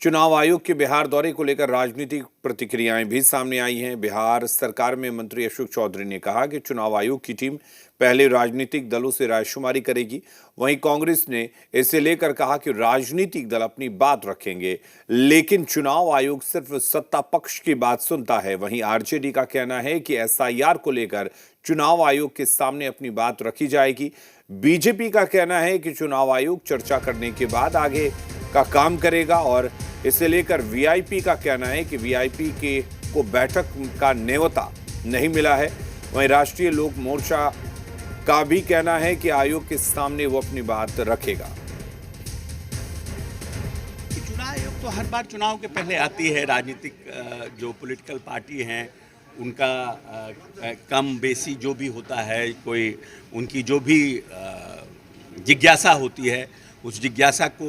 चुनाव आयोग के बिहार दौरे को लेकर राजनीतिक प्रतिक्रियाएं भी सामने आई हैं। बिहार सरकार में मंत्री अशोक चौधरी ने कहा कि चुनाव आयोग की टीम पहले राजनीतिक दलों से रायशुमारी करेगी। वहीं कांग्रेस ने इसे लेकर कहा कि राजनीतिक दल अपनी बात रखेंगे, लेकिन चुनाव आयोग सिर्फ सत्ता पक्ष की बात सुनता है। वहीं आरजेडी का कहना है कि एसआईआर को लेकर चुनाव आयोग के सामने अपनी बात रखी जाएगी। बीजेपी का कहना है कि चुनाव आयोग चर्चा करने के बाद आगे का काम करेगा और इसे लेकर वीआईपी का कहना है कि वीआईपी के को बैठक का न्योता नहीं मिला है। वहीं राष्ट्रीय लोक मोर्चा का भी कहना है कि आयोग के सामने वो अपनी बात रखेगा। चुनाव आयोग तो हर बार चुनाव के पहले आती है। राजनीतिक जो पॉलिटिकल पार्टी हैं उनका कम बेसी जो भी होता है, कोई उनकी जो भी जिज्ञासा होती है उस जिज्ञासा को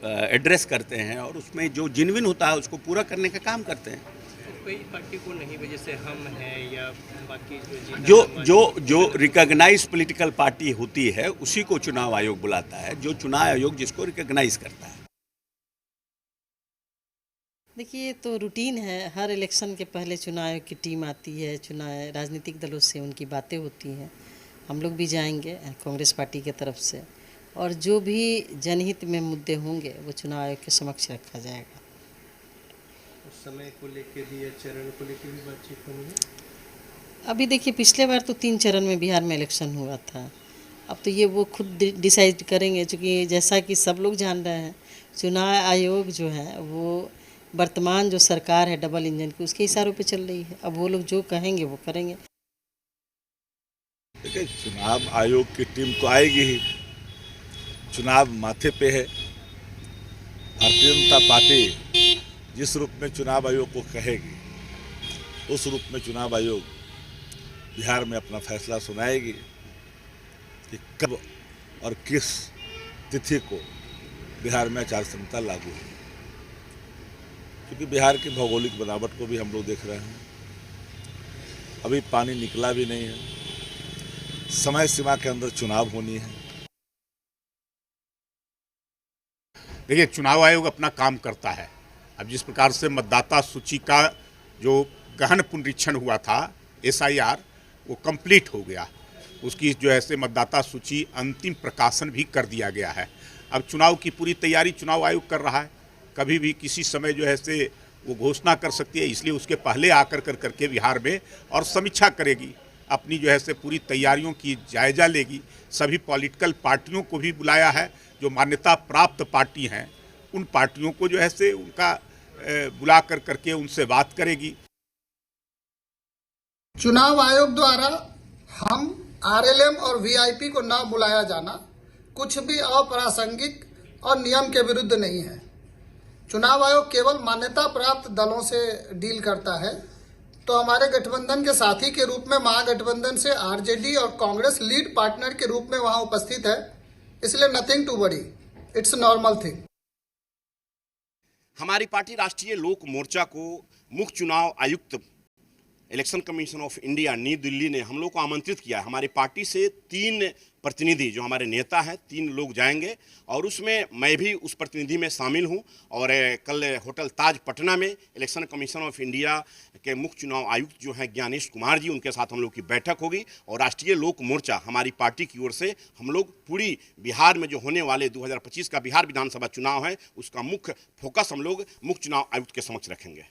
एड्रेस करते हैं और उसमें जो जेन्युइन होता है उसको पूरा करने का काम करते हैं। कोई पार्टी को नहीं, वजह से हम हैं या बाकी जो रिकॉग्नाइज पॉलिटिकल पार्टी होती है उसी को चुनाव आयोग बुलाता है, जो चुनाव आयोग जिसको रिकॉग्नाइज करता है। देखिए, ये तो रूटीन है। हर इलेक्शन के पहले चुनाव आयोग की टीम आती है, चुनाव राजनीतिक दलों से उनकी बातें होती हैं। हम लोग भी जाएंगे कांग्रेस पार्टी की तरफ से, और जो भी जनहित में मुद्दे होंगे वो चुनाव आयोग के समक्ष रखा जाएगा। उस समय को लेकर भी या चरण को लेकर भी बातचीत होनी है। अभी देखिए, पिछले बार तो 3 चरण में बिहार में इलेक्शन हुआ था। अब तो ये वो खुद डिसाइड करेंगे, क्योंकि जैसा कि सब लोग जान रहे हैं चुनाव आयोग जो है वो वर्तमान जो सरकार है डबल इंजन की, उसके इशारों पे चल रही है। अब वो लोग जो कहेंगे वो करेंगे। देखिए, चुनाव आयोग की टीम तो आएगी ही। चुनाव माथे पे है। भारतीय जनता पार्टी जिस रूप में चुनाव आयोग को कहेगी उस रूप में चुनाव आयोग बिहार में अपना फैसला सुनाएगी कि कब और किस तिथि को बिहार में आचार संहिता लागू है। क्योंकि बिहार की भौगोलिक बनावट को भी हम लोग देख रहे हैं। अभी पानी निकला भी नहीं है। समय सीमा के अंदर चुनाव होनी है। देखिए, चुनाव आयोग अपना काम करता है। अब जिस प्रकार से मतदाता सूची का जो गहन पुनरीक्षण हुआ था, एसआईआर, वो कंप्लीट हो गया। उसकी जो है से मतदाता सूची अंतिम प्रकाशन भी कर दिया गया है। अब चुनाव की पूरी तैयारी चुनाव आयोग कर रहा है। कभी भी किसी समय जो है से वो घोषणा कर सकती है, इसलिए उसके पहले आकर करके बिहार में और समीक्षा करेगी, अपनी जो है से पूरी तैयारियों की जायजा लेगी। सभी पॉलिटिकल पार्टियों को भी बुलाया है। जो मान्यता प्राप्त पार्टी हैं उन पार्टियों को जो है से उनका बुला करके उनसे बात करेगी। चुनाव आयोग द्वारा हम आरएलएम और वीआईपी को न बुलाया जाना कुछ भी अप्रासंगिक और नियम के विरुद्ध नहीं है। चुनाव आयोग केवल मान्यता प्राप्त दलों से डील करता है। तो हमारे गठबंधन के साथी के रूप में महागठबंधन से आरजेडी और कांग्रेस लीड पार्टनर के रूप में वहां उपस्थित है, इसलिए nothing to worry, it's normal thing. हमारी पार्टी राष्ट्रीय लोक मोर्चा को मुख्य चुनाव आयुक्त इलेक्शन कमीशन ऑफ इंडिया नई दिल्ली ने हम लोग को आमंत्रित किया है। हमारी पार्टी से 3 प्रतिनिधि जो हमारे नेता हैं, 3 लोग जाएंगे और उसमें मैं भी उस प्रतिनिधि में शामिल हूं। और कल होटल ताज पटना में इलेक्शन कमीशन ऑफ इंडिया के मुख्य चुनाव आयुक्त जो हैं ज्ञानेश कुमार जी, उनके साथ हम लोग की बैठक होगी। और राष्ट्रीय लोक मोर्चा हमारी पार्टी की ओर से हम लोग पूरी बिहार में जो होने वाले 2025 का बिहार विधानसभा चुनाव है उसका मुख्य फोकस हम लोग मुख्य चुनाव आयुक्त के समक्ष रखेंगे।